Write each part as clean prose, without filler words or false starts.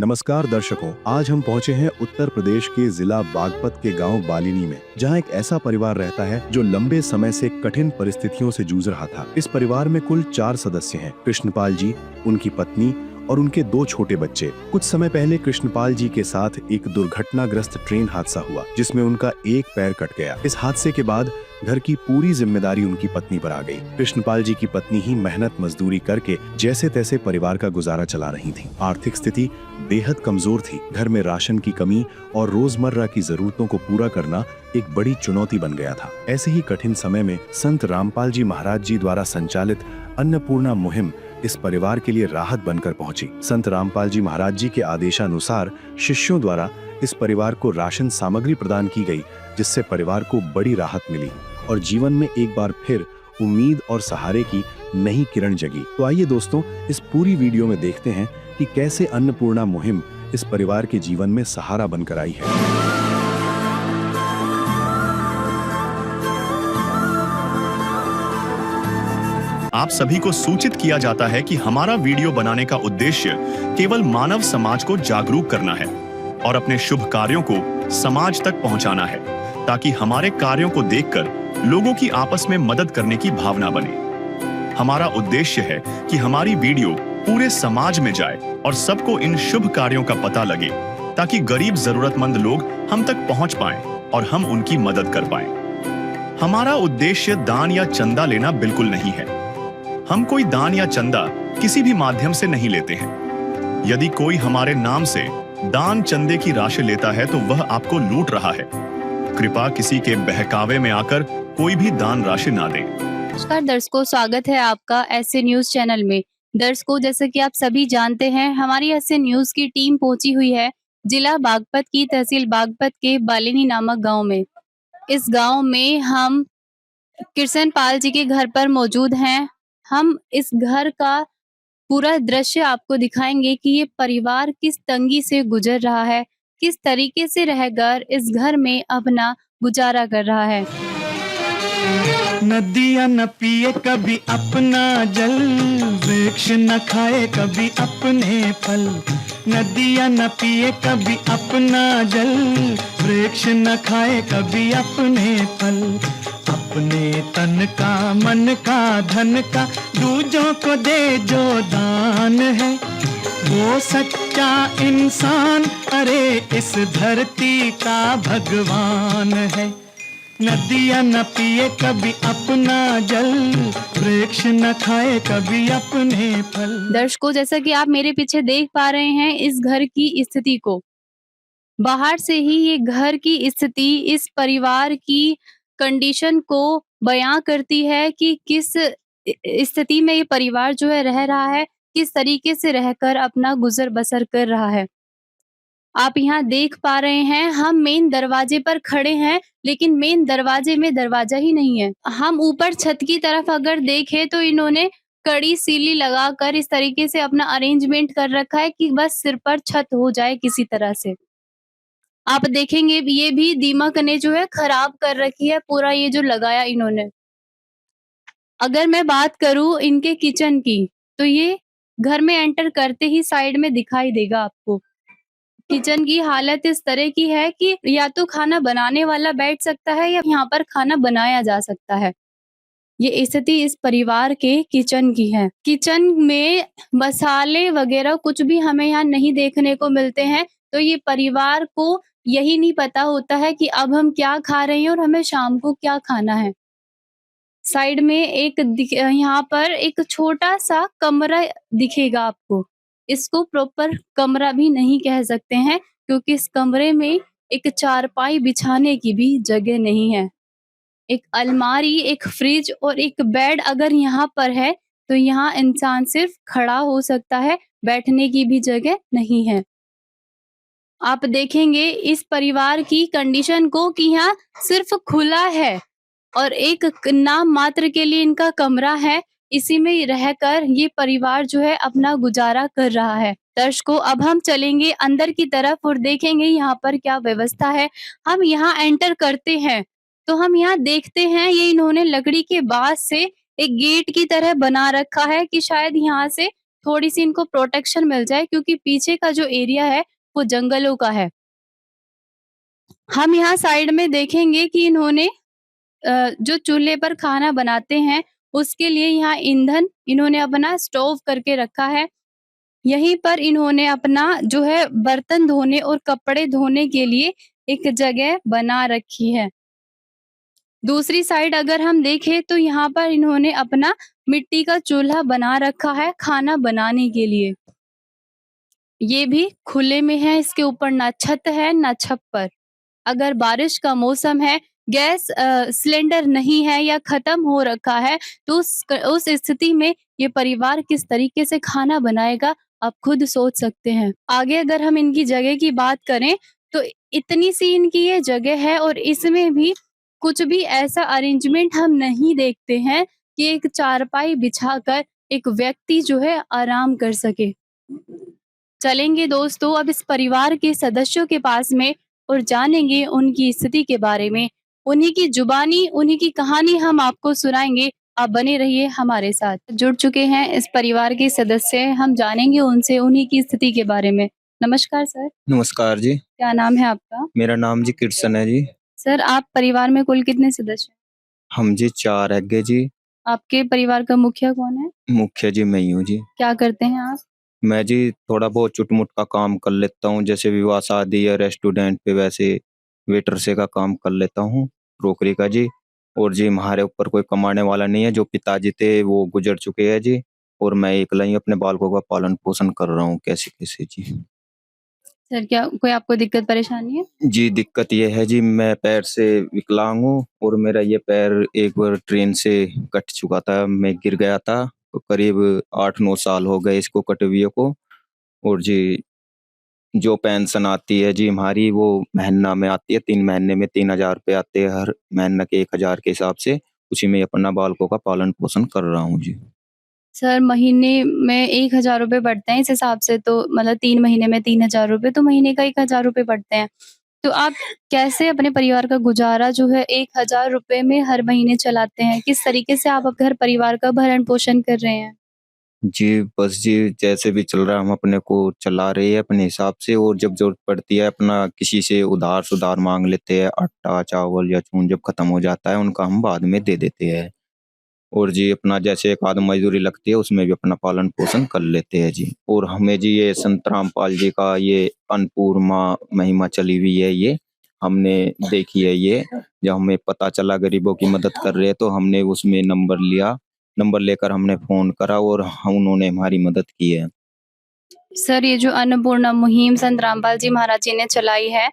नमस्कार दर्शकों, आज हम पहुंचे हैं उत्तर प्रदेश के जिला बागपत के गांव बालिनी में, जहां एक ऐसा परिवार रहता है जो लंबे समय से कठिन परिस्थितियों से जूझ रहा था। इस परिवार में कुल 4 सदस्य हैं। कृष्णपाल जी, उनकी पत्नी और उनके 2 छोटे बच्चे। कुछ समय पहले कृष्णपाल जी के साथ एक दुर्घटनाग्रस्त ट्रेन हादसा हुआ, जिसमें उनका एक पैर कट गया। इस हादसे के बाद घर की पूरी जिम्मेदारी उनकी पत्नी पर आ गई। कृष्णपाल जी की पत्नी ही मेहनत मजदूरी करके जैसे तैसे परिवार का गुजारा चला रही थी। आर्थिक स्थिति बेहद कमजोर थी। घर में राशन की कमी और रोजमर्रा की जरूरतों को पूरा करना एक बड़ी चुनौती बन गया था। ऐसे ही कठिन समय में संत रामपाल जी महाराज जी द्वारा संचालित अन्नपूर्णा मुहिम इस परिवार के लिए राहत बनकर पहुंची। संत रामपाल जी महाराज जी के आदेशानुसार शिष्यों द्वारा इस परिवार को राशन सामग्री प्रदान की गई, जिससे परिवार को बड़ी राहत मिली और जीवन में एक बार फिर उम्मीद और सहारे की नई किरण जगी। तो आइए दोस्तों, इस पूरी वीडियो में देखते हैं कि कैसे अन्नपूर्णा मुहिम इस परिवार के जीवन में सहारा बनकर आई है। आप सभी को सूचित किया जाता है कि हमारा वीडियो बनाने का उद्देश्य केवल मानव समाज को जागरूक करना है और अपने शुभ कार्यों को समाज तक पहुंचाना है, ताकि हमारे कार्यों को देखकर लोगों की आपस में मदद करने की भावना बने। हमारा उद्देश्य है कि हमारी वीडियो पूरे समाज में जाए और सबको इन शुभ कार्यों का पता लगे, ताकि गरीब जरूरतमंद लोग हम तक पहुंच पाएं और हम उनकी मदद कर पाएं। हमारा उद्देश्य दान या चंदा लेना बिल्कुल नहीं है। हम कोई दान या चंदा किसी भी माध्यम से नहीं लेते हैं। यदि कोई हमारे नाम से दान चंदे की राशि लेता है तो वह आपको लूट रहा है। कृपया किसी के बहकावे में आकर कोई भी दान राशि ना दें। नमस्कार दर्शकों, स्वागत है आपका ऐसे न्यूज चैनल में। दर्शकों, जैसे कि आप सभी जानते हैं, हमारी ऐसे न्यूज की टीम पहुंची हुई है जिला बागपत की तहसील बागपत के बालिनी नामक गांव में। इस गांव में हम कृष्णपाल जी के घर पर मौजूद हैं। हम इस घर का पूरा दृश्य आपको दिखाएंगे कि ये परिवार किस तंगी से गुजर रहा है, किस तरीके से रहकर इस घर में अपना गुजारा कर रहा है। नदियाँ न पिए कभी अपना जल, वृक्ष न खाए कभी अपने फल। नदियाँ न पिए कभी अपना जल, वृक्ष न खाए कभी अपने फल। अपने तन का, मन का, धन का दूजों को दे जो दान है, वो सच्चा इंसान, अरे इस धरती का भगवान है। नदियाँ न पिए कभी अपना जल, वृक्ष न खाए कभी अपने फल। दर्शकों, जैसा कि आप मेरे पीछे देख पा रहे हैं इस घर की स्थिति को, बाहर से ही ये घर की स्थिति इस परिवार की कंडीशन को बयां करती है कि किस स्थिति में ये परिवार जो है रह रहा है, किस तरीके से रहकर अपना गुजर बसर कर रहा है। आप यहाँ देख पा रहे हैं, हम मेन दरवाजे पर खड़े हैं, लेकिन मेन दरवाजे में दरवाजा ही नहीं है। हम ऊपर छत की तरफ अगर देखें तो इन्होंने कड़ी सीली लगाकर इस तरीके से अपना अरेंजमेंट कर रखा है कि बस सिर पर छत हो जाए किसी तरह से। आप देखेंगे ये भी दीमक ने जो है खराब कर रखी है पूरा ये जो लगाया इन्होंने। अगर मैं बात करूं इनके किचन की, तो ये घर में एंटर करते ही साइड में दिखाई देगा आपको। किचन की हालत इस तरह की है कि या तो खाना बनाने वाला बैठ सकता है या यहाँ पर खाना बनाया जा सकता है। ये स्थिति इस परिवार के किचन की है। किचन में मसाले वगैरह कुछ भी हमें यहाँ नहीं देखने को मिलते हैं, तो ये परिवार को यही नहीं पता होता है कि अब हम क्या खा रहे हैं और हमें शाम को क्या खाना है। साइड में यहाँ पर एक छोटा सा कमरा दिखेगा आपको। इसको प्रॉपर कमरा भी नहीं कह सकते हैं, क्योंकि इस कमरे में एक चारपाई बिछाने की भी जगह नहीं है। एक अलमारी, एक फ्रिज और एक बेड अगर यहाँ पर है, तो यहाँ इंसान सिर्फ खड़ा हो सकता है, बैठने की भी जगह नहीं है। आप देखेंगे इस परिवार की कंडीशन को कि यहाँ सिर्फ खुला है और एक नाम मात्र के लिए इनका कमरा है, इसी में रहकर ये परिवार जो है अपना गुजारा कर रहा है। दर्शकों, अब हम चलेंगे अंदर की तरफ और देखेंगे यहाँ पर क्या व्यवस्था है। हम यहाँ एंटर करते हैं तो हम यहाँ देखते हैं ये इन्होंने लकड़ी के बांस से एक गेट की तरह बना रखा है कि शायद यहाँ से थोड़ी-सी इनको प्रोटेक्शन मिल जाए, क्योंकि पीछे का जो एरिया है वो जंगलों का है। हम यहाँ साइड में देखेंगे कि इन्होंने जो चूल्हे पर खाना बनाते हैं, उसके लिए यहाँ ईंधन इन्होंने अपना स्टोव करके रखा है। यहीं पर इन्होंने अपना जो है बर्तन धोने और कपड़े धोने के लिए एक जगह बना रखी है। दूसरी साइड अगर हम देखें तो यहाँ पर इन्होंने अपना मिट्टी का चूल्हा बना रखा है खाना बनाने के लिए। ये भी खुले में है, इसके ऊपर ना छत है ना छप्पर। अगर बारिश का मौसम है, गैस सिलेंडर नहीं है या ख़त्म हो रखा है, तो उस स्थिति में ये परिवार किस तरीके से खाना बनाएगा, आप खुद सोच सकते हैं। आगे अगर हम इनकी जगह की बात करें, तो इतनी सी इनकी ये जगह है और इसमें भी कुछ भी ऐसा अरेंजमेंट हम नहीं देखते हैं कि एक चारपाई बिछाकर एक व्यक्ति जो है आराम कर सके। चलेंगे दोस्तों अब इस परिवार के सदस्यों के पास में और जानेंगे उनकी स्थिति के बारे में। उन्हीं की जुबानी, उन्हीं की कहानी हम आपको सुनाएँगे। आप बने रहिए हमारे साथ। जुड़ चुके हैं इस परिवार के सदस्य, हम जानेंगे उनसे उन्हीं की स्थिति के बारे में। नमस्कार सर, नमस्कार जी, क्या नाम है आपका? मेरा नाम जी कृष्ण है जी। सर आप परिवार में कुल कितने सदस्य हैं? हम जी 4 हैगे जी, आपके परिवार का मुखिया कौन है? मुखिया जी मैं ही हूँ जी। क्या करते हैं आप? मैं जी थोड़ा बहुत चुट-मुट का काम कर लेता हूँ, जैसे विवाह शादी या रेस्टोरेंट पे वैसे वेटर से का काम कर लेता हूँ, क्रोकरी का जी। और जी हमारे ऊपर कोई कमाने वाला नहीं है, जो पिताजी थे वो गुज़र चुके हैं जी और मैं अकेला ही अपने बालकों का पालन-पोषण कर रहा हूँ कैसे-कैसे जी। सर क्या कोई आपको दिक्कत परेशानी है? जी, दिक्कत ये है जी मैं पैर से विकलांग हूँ और मेरा ये पैर एक बार ट्रेन से कट चुका था, मैं गिर गया था। तो करीब 8-9 साल हो गए इसको कटे हुए को। और जी, जो पेंशन आती है जी हमारी वो महीना में आती है, 3 महीने में 3000 रुपए आते हैं हर महीने के 1000 के हिसाब से, उसी में अपना बालकों का पालन-पोषण कर रहा हूँ जी। सर महीने में 1000 रुपए बढ़ते हैं इस हिसाब से, तो मतलब 3 महीने में 3000 रुपए, तो महीने का 1000 रुपए बढ़ते हैं। तो आप कैसे अपने परिवार का गुज़ारा जो है 1000 रुपए में हर महीने चलाते हैं? किस तरीके से आप घर परिवार का भरण-पोषण कर रहे हैं? जी, बस जी जैसे भी चल रहा है हम अपने को चला रहे हैं अपने हिसाब से और जब ज़रूरत पड़ती है अपना किसी से उधार-सुधार माँग लेते हैं, आटा, चावल या चून जब खत्म हो जाता है उनका हम बाद में दे देते हैं। और जी अपना जैसे एक आध मजदूरी लगती है उसमें भी अपना पालन-पोषण कर लेते हैं जी। और हमें जी ये संत रामपाल जी का ये अन्नपूर्णा महिमा चली हुई है ये, हमने देखी है ये। जब हमें पता चला गरीबों की मदद कर रहे हैं तो हमने उसमें नंबर लिया, नंबर लेकर हमने फ़ोन करा और उन्होंने हमारी मदद की है। सर ये जो अन्नपूर्णा मुहिम संत रामपाल जी महाराज जी ने चलाई है,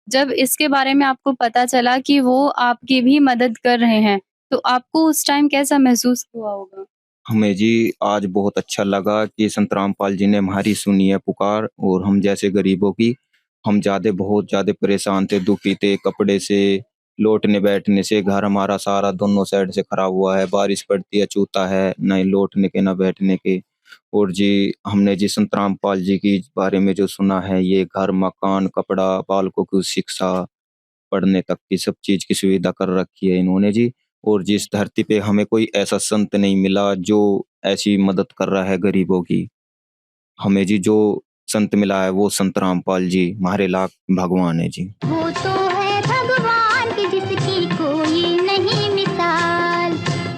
जब इसके बारे में आपको पता चला कि वो आपकी भी मदद कर रहे हैं, तो आपको उस टाइम कैसा महसूस हुआ होगा? हमें जी आज बहुत अच्छा लगा कि संत रामपाल जी ने हमारी सुनी है पुकार और हम जैसे गरीबों की, हम बहुत ज़्यादा परेशान थे, दुखी थे, कपड़े से, लौटने-बैठने से, घर हमारा सारा दोनों साइड से खराब हुआ है, बारिश पड़ती है, चूता है, ना लौटने के ना बैठने के। और जी हमने जी संत रामपाल जी के बारे में जो सुना है, ये घर, मकान, कपड़ा, बालकों की शिक्षा, पढ़ने तक की सब चीज़ की सुविधा कर रखी है इन्होंने जी। और जिस धरती पे हमें कोई ऐसा संत नहीं मिला जो ऐसी मदद कर रहा है गरीबों की। हमें जी जो संत मिला है वो संत रामपाल जी हमारे लाख भगवान है जी। वो तो है भगवान की जिसकी कोई नहीं मिसाल।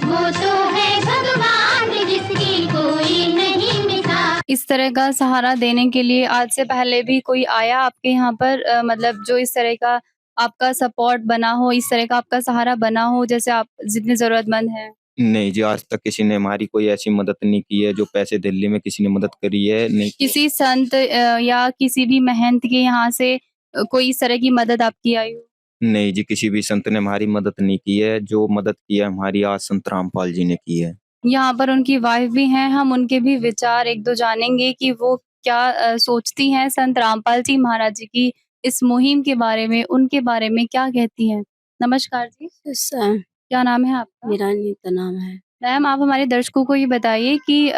वो तो है भगवान की जिसकी कोई नहीं मिसाल। इस तरह का सहारा देने के लिए आज से पहले भी कोई आया आपके यहाँ पर, मतलब जो इस तरह का आपका सपोर्ट बना हो, इस तरह का आपका सहारा बना हो, जैसे आप जितने ज़रूरतमंद हैं? नहीं जी, आज तक किसी ने हमारी कोई ऐसी मदद नहीं की है जो पैसे दिल्ली में किसी ने मदद करी है, नहीं। किसी संत या किसी भी महंत के यहाँ से कोई इस तरह की मदद आपकी आई हो? नहीं जी, किसी भी संत ने हमारी मदद नहीं की है, जो मदद की है हमारी आज संत रामपाल जी ने की है। यहाँ पर उनकी वाइफ भी हैं, हम उनके भी विचार 1-2 जानेंगे कि वो क्या सोचती हैं संत रामपाल जी महाराज जी की इस मुहिम के बारे में, उनके बारे में क्या कहती हैं? नमस्कार जी, क्या नाम है आपका? मेरा अनीता नाम है। मैम आप हमारे दर्शकों को ये बताइए कि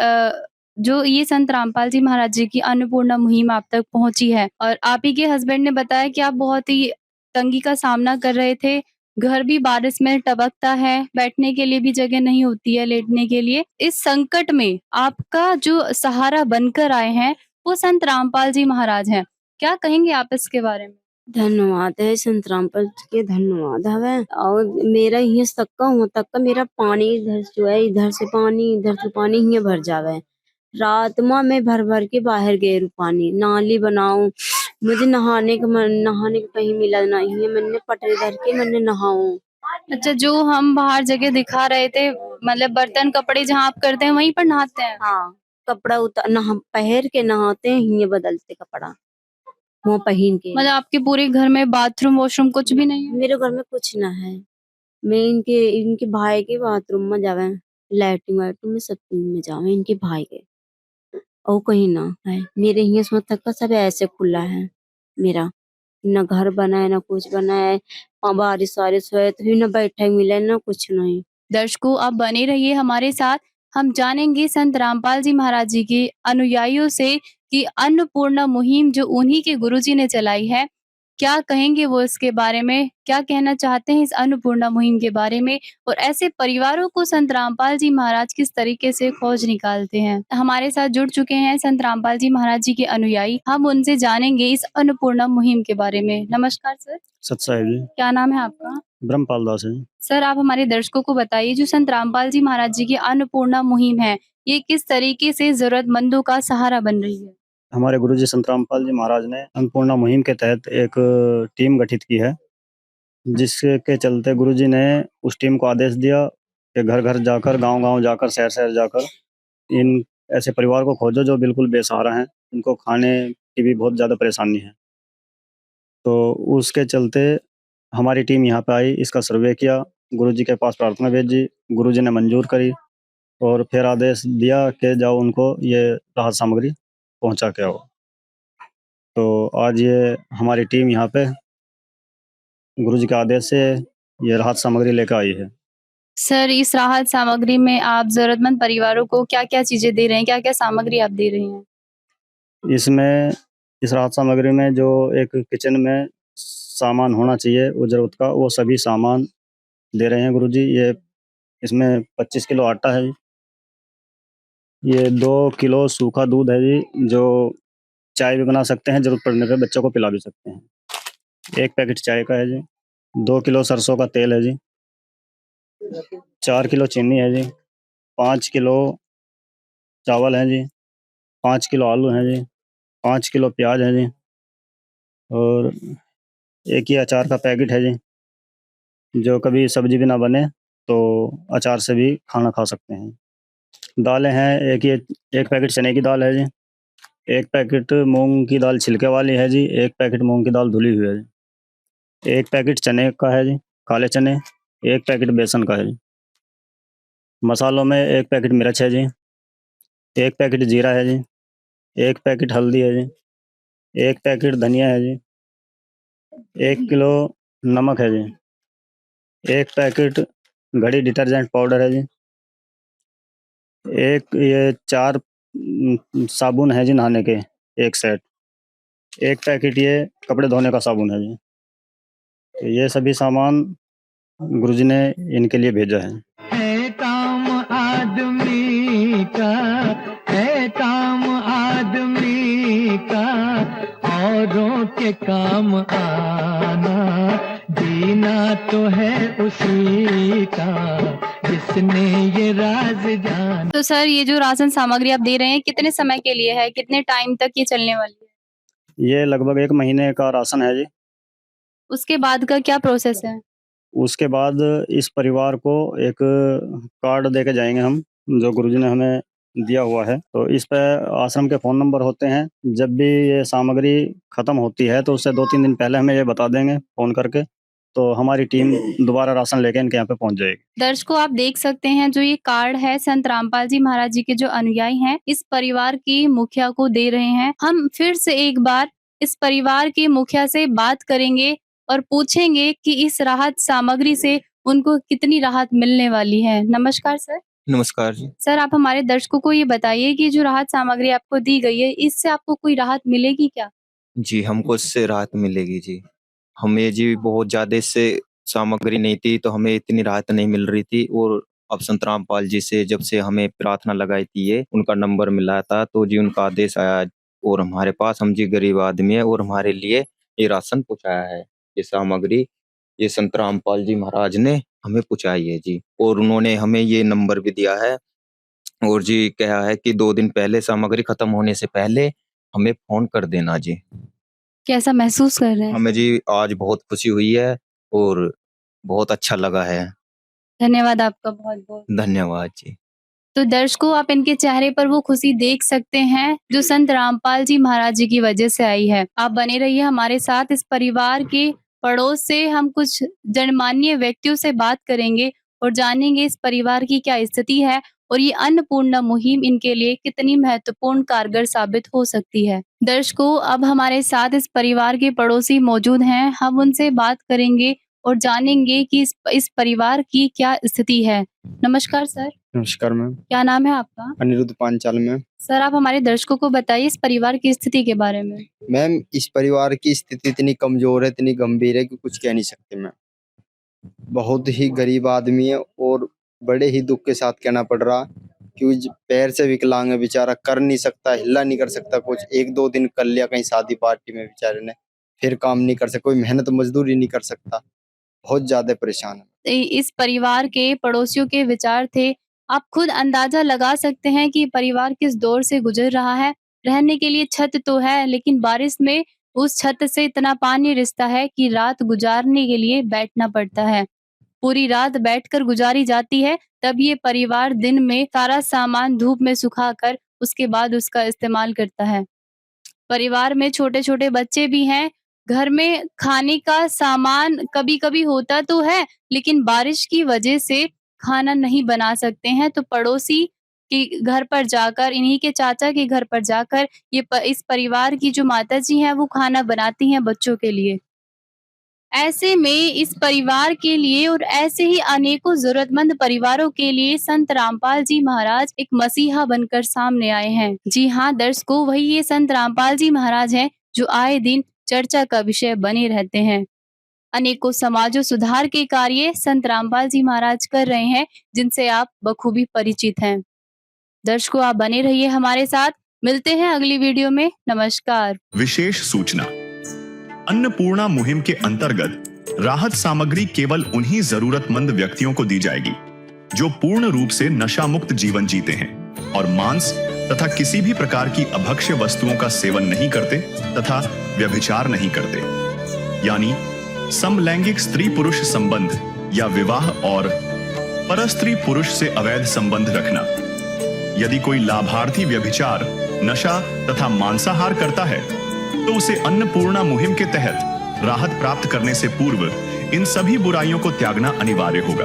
जो ये संत रामपाल जी महाराज जी की अन्नपूर्णा मुहिम आप तक पहुँची है और आप ही के हस्बैंड ने बताया कि आप बहुत ही तंगी का सामना कर रहे थे, घर भी बारिश में टपकता है, बैठने के लिए भी जगह नहीं होती है, लेटने के लिए। इस संकट में आपका जो सहारा बनकर आए हैं, वो संत रामपाल जी महाराज हैं। क्या कहेंगे आप इसके बारे में? धन्यवाद है संत रामपाल के, धन्यवाद हवे। और मेरा ये सक्का हुआ तक का मेरा पानी इधर जो है, इधर से पानी ये भर जावे। रात में मैं भर भर के बाहर गए रू पानी नाली बनाऊं, मुझे नहाने का कहीं मिला नहीं है। मैंने पटरे धर के मैंने नहाऊं। अच्छा, जो हम बाहर जगह दिखा रहे थे, मतलब बर्तन कपड़े जहाँ आप करते हैं वहीं पर नहाते हैं? हाँ, कपड़ा पहर के नहाते हैं, ये बदलते कपड़ा वो पहन के। मतलब आपके पूरे घर में बाथरूम वॉशरूम कुछ भी नहीं है? मेरे घर में कुछ ना है। मैं इनके भाई के बाथरूम में जावे, लैट्रिन वाइट्रिन में सब में जावे इनके भाई के, और कहीं ना है। मेरे यहाँ से तक का सब ऐसे खुला है मेरा, न घर बना है, न कुछ बना है। बारिश वारिश हुए तो भी न बैठे मिले, न कुछ नहीं। दर्शकों, आप बने रहिए हमारे साथ। हम जानेंगे संत रामपाल जी महाराज जी के अनुयायियों से कि अन्नपूर्णा मुहिम जो उन्हीं के गुरुजी ने चलाई है, क्या कहेंगे वो इसके बारे में? क्या कहना चाहते हैं इस अन्नपूर्णा मुहिम के बारे में? और ऐसे परिवारों को संत रामपाल जी महाराज किस तरीके से खोज निकालते हैं? हमारे साथ जुड़ चुके हैं संत रामपाल जी महाराज जी के अनुयायी। हम उनसे जानेंगे इस अन्नपूर्णा मुहिम के बारे में। नमस्कार सर। सत साहिब जी। क्या नाम है आपका? ब्रह्मपाल दास है जी। सर, आप हमारे दर्शकों को बताइए, जो संत रामपाल जी महाराज जी की अन्नपूर्णा मुहिम है, ये किस तरीके से जरूरतमंदों का सहारा बन रही है? हमारे गुरुजी संत रामपाल जी महाराज ने अन्नपूर्णा मुहिम के तहत एक टीम गठित की है, जिसके चलते गुरुजी ने उस टीम को आदेश दिया कि घर घर जाकर, गांव गांव जाकर, शहर शहर जाकर इन ऐसे परिवार को खोजो जो बिल्कुल बेसहारा हैं, इनको खाने की भी बहुत ज़्यादा परेशानी है। तो उसके चलते हमारी टीम यहाँ पे आई, इसका सर्वे किया, गुरुजी के पास प्रार्थना भेजी, गुरुजी ने मंजूर करी और फिर आदेश दिया कि जाओ उनको ये राहत सामग्री पहुंचा के आओ। तो आज ये हमारी टीम यहाँ पे गुरुजी के आदेश से ये राहत सामग्री लेकर आई है। सर, इस राहत सामग्री में आप जरूरतमंद परिवारों को क्या-क्या चीजें दे रहे हैं? क्या-क्या सामग्री आप दे रहे हैं? इसमें इस राहत सामग्री में जो एक किचन में सामान होना चाहिए वो ज़रूरत का, वो सभी सामान दे रहे हैं गुरुजी। ये इसमें 25 किलो आटा है जी, ये 2 किलो सूखा दूध है जी, जो चाय भी बना सकते हैं, ज़रूरत पड़ने पे बच्चों को पिला भी सकते हैं। 1 पैकेट चाय का है जी, 2 किलो सरसों का तेल है जी, 4 किलो चीनी है जी, 5 किलो चावल है जी, 5 किलो आलू हैं जी, 5 किलो प्याज है जी, और एक ही अचार का पैकेट है जी, जो कभी सब्जी भी ना बने तो अचार से भी खाना खा सकते हैं। दालें हैं, एक पैकेट चने की दाल है जी, 1 पैकेट मूंग की दाल छिलके वाली है जी, 1 पैकेट मूंग की दाल धुली हुई है जी, 1 पैकेट चने का है जी, काले चने, 1 पैकेट बेसन का है जी। मसालों में 1 पैकेट मिर्च है जी, 1 पैकेट जीरा है जी, 1 पैकेट हल्दी है जी, 1 पैकेट धनिया है जी, 1 किलो नमक है जी, 1 पैकेट घड़ी डिटर्जेंट पाउडर है जी, एक ये 4 साबुन है जी नहाने के, 1 सेट, 1 पैकेट ये कपड़े धोने का साबुन है जी। तो ये सभी सामान गुरुजी ने इनके लिए भेजा है। है काम आदमी का, है काम आदमी का, औरों के काम आना, जीना तो है उसी का जिसने ये राज जाना। तो सर, ये जो राशन सामग्री आप दे रहे हैं, कितने समय के लिए है? कितने टाइम तक ये चलने वाली है? ये लगभग 1 महीने का राशन है जी। उसके बाद का क्या प्रोसेस है? उसके बाद इस परिवार को एक कार्ड देके जाएंगे हम, जो गुरुजी ने हमें दिया हुआ है। तो इस पे आश्रम के फ़ोन नंबर होते हैं, जब भी ये सामग्री ख़त्म होती है तो उससे 2-3 दिन पहले हमें ये बता देंगे फ़ोन करके, तो हमारी टीम दोबारा राशन लेके इनके यहाँ पे पहुँच जाएगी। दर्शकों, आप देख सकते हैं, जो ये कार्ड है संत रामपाल जी महाराज जी के जो अनुयायी हैं, इस परिवार की मुखिया को दे रहे हैं। हम फिर से एक बार इस परिवार के मुखिया से बात करेंगे और पूछेंगे कि इस राहत सामग्री से उनको कितनी राहत मिलने वाली है। नमस्कार सर। नमस्कार जी। सर, आप हमारे दर्शकों को ये बताइए कि जो राहत सामग्री आपको दी गई है, इससे आपको कोई राहत मिलेगी क्या? जी, हमको इससे राहत मिलेगी जी। हमें जी बहुत ज़्यादा इससे सामग्री नहीं थी तो हमें इतनी राहत नहीं मिल रही थी। और अब संत रामपाल जी से जब से हमें प्रार्थना लगाई थी, ये उनका नंबर मिला था, तो जी उनका आदेश आया और हमारे पास, हम जी गरीब आदमी है और हमारे लिए ये राशन पहुंचाया है, ये सामग्री ये संत रामपाल जी महाराज ने हमें पहुंचाई है जी। और उन्होंने हमें ये नंबर भी दिया है और जी कहा है कि 2 दिन पहले, सामग्री खत्म होने से पहले हमें फोन कर देना जी। कैसा महसूस कर रहे हैं? हमें जी आज बहुत खुशी हुई है और बहुत अच्छा लगा है। धन्यवाद आपका बहुत-बहुत। धन्यवाद जी। तो दर्शकों, आप इनके चेहरे पर वो खुशी देख सकते हैं जो संत रामपाल जी महाराज जी की वजह से आई है। आप बने रहिए हमारे साथ। इस परिवार के पड़ोस से हम कुछ जनमान्य व्यक्तियों से बात करेंगे और जानेंगे इस परिवार की क्या स्थिति है और ये अन्नपूर्णा मुहिम इनके लिए कितनी महत्वपूर्ण कारगर साबित हो सकती है। दर्शकों, अब हमारे साथ इस परिवार के पड़ोसी मौजूद हैं। हम उनसे बात करेंगे और जानेंगे कि इस परिवार की क्या स्थिति है। नमस्कार सर। नमस्कार मैम। क्या नाम है आपका? अनिरुद्ध पांचाल मैम। सर, आप हमारे दर्शकों को बताइए इस परिवार की स्थिति के बारे में। मैम, इस परिवार की स्थिति इतनी कमजोर है, इतनी गंभीर है कि कुछ कह नहीं सकते मैम। बहुत ही गरीब आदमी है और बड़े ही दुख के साथ कहना पड़ रहा, क्योंकि पैर से विकलांग है बेचारा, कर नहीं सकता, हिला नहीं कर सकता कुछ। 1-2 दिन कर लिया कहीं शादी पार्टी में बेचारे ने, फिर काम नहीं कर सकता, कोई मेहनत मजदूरी नहीं कर सकता, बहुत ज्यादा परेशान है। इस परिवार के पड़ोसियों के विचार थे। आप खुद अंदाजा लगा सकते हैं कि परिवार किस दौर से गुजर रहा है। रहने के लिए छत तो है, लेकिन बारिश में उस छत से इतना पानी रिसता है कि रात गुजारने के लिए बैठना पड़ता है। पूरी रात बैठकर गुजारी जाती है, तब ये परिवार दिन में सारा सामान धूप में सुखाकर उसके बाद उसका इस्तेमाल करता है। परिवार में छोटे-छोटे बच्चे भी हैं। घर में खाने का सामान कभी-कभी होता तो है, लेकिन बारिश की वजह से खाना नहीं बना सकते हैं, तो पड़ोसी के घर पर जाकर, इन्हीं के चाचा के घर पर जाकर इस परिवार की जो माताजी हैं वो खाना बनाती हैं बच्चों के लिए। ऐसे में इस परिवार के लिए और ऐसे ही अनेकों जरूरतमंद परिवारों के लिए संत रामपाल जी महाराज एक मसीहा बनकर सामने आए हैं। जी हाँ दर्शकों, वही ये संत रामपाल जी महाराज हैं जो आए दिन चर्चा का विषय बने रहते हैं। अनेकों समाजों सुधार के कार्य संत रामपाल जी महाराज कर रहे हैं, जिनसे आप बखूबी परिचित हैं। दर्शकों, आप बने रहिए हमारे साथ। मिलते हैं अगली वीडियो में। नमस्कार। विशेष सूचना। अन्नपूर्णा मुहिम के अंतर्गत राहत सामग्री केवल उन्हीं जरूरतमंद व्यक्तियों को दी जाएगी जो पूर्ण रूप से नशा मुक्त जीवन जीते हैं और मांस तथा किसी भी प्रकार की अभक्ष्य वस्तुओं का सेवन नहीं करते तथा व्यभिचार नहीं करते, यानी समलैंगिक स्त्री पुरुष संबंध या विवाह और परस्त्री पुरुष से अवैध संबंध रखना। यदि कोई लाभार्थी व्यभिचार, नशा तथा मांसाहार करता है तो उसे अन्नपूर्णा मुहिम के तहत राहत प्राप्त करने से पूर्व इन सभी बुराइयों को त्यागना अनिवार्य होगा।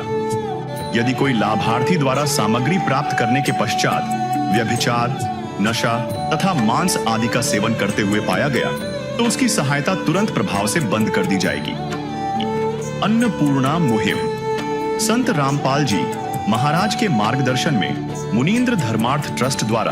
यदि कोई लाभार्थी द्वारा सामग्री प्राप्त करने के पश्चात व्यभिचार, नशा तथा मांस आदि का सेवन करते हुए पाया गया तो उसकी सहायता तुरंत प्रभाव से बंद कर दी जाएगी। अन्नपूर्णा मुहिम संत रामपाल जी महाराज के मार्गदर्शन में मुनींद्र धर्मार्थ ट्रस्ट द्वारा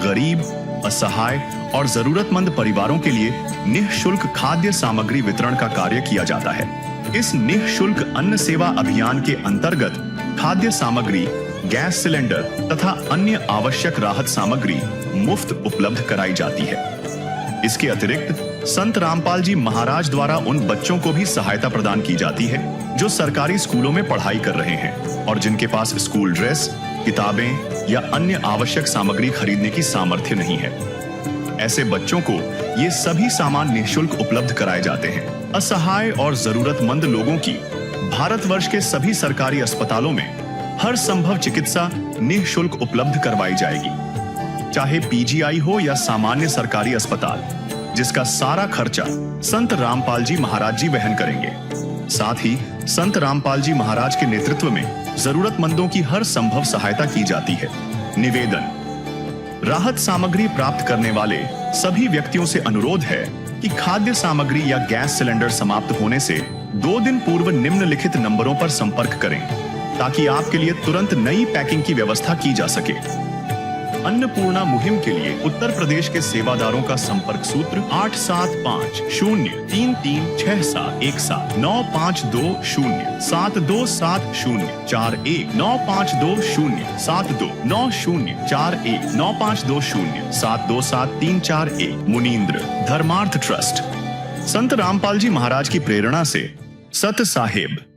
गरीब, असहाय और जरूरतमंद परिवारों के लिए निःशुल्क खाद्य सामग्री वितरण का कार्य किया जाता है। इस निःशुल्क अन्न सेवा अभियान के अंतर्गत खाद्य सामग्री, गैस सिलेंडर तथा अन्य आवश्यक राहत सामग्री मुफ्त उपलब्ध कराई जाती है। इसके अतिरिक्त संत रामपाल जी महाराज द्वारा उन बच्चों को भी सहायता प्रदान की जाती है जो सरकारी स्कूलों में पढ़ाई कर रहे हैं और जिनके पास स्कूल ड्रेस, किताबें या अन्य आवश्यक सामग्री खरीदने की सामर्थ्य नहीं है। ऐसे बच्चों को ये सभी सामान निःशुल्क उपलब्ध कराए जाते हैं। असहाय और जरूरतमंद लोगों की भारतवर्ष के सभी सरकारी अस्पतालों में हर संभव चिकित्सा निःशुल्क उपलब्ध करवाई जाएगी, चाहे पीजीआई हो या सामान्य सरकारी अस्पताल, जिसका सारा खर्चा संत रामपाल जी महाराज जी वहन करेंगे। साथ ही संत रामपाल जी महाराज के नेतृत्व में जरूरतमंदों की हर संभव सहायता की जाती है। निवेदन। राहत सामग्री प्राप्त करने वाले सभी व्यक्तियों से अनुरोध है कि खाद्य सामग्री या गैस सिलेंडर समाप्त होने से 2 दिन पूर्व निम्नलिखित नंबरों पर संपर्क करें ताकि आपके लिए तुरंत नई पैकिंग की व्यवस्था की जा सके। अन्नपूर्णा मुहिम के लिए उत्तर प्रदेश के सेवादारों का संपर्क सूत्र 8750336717 9520727041 9520729041 9520727341 मुनींद्र धर्मार्थ ट्रस्ट। संत रामपाल जी महाराज की प्रेरणा से सत साहेब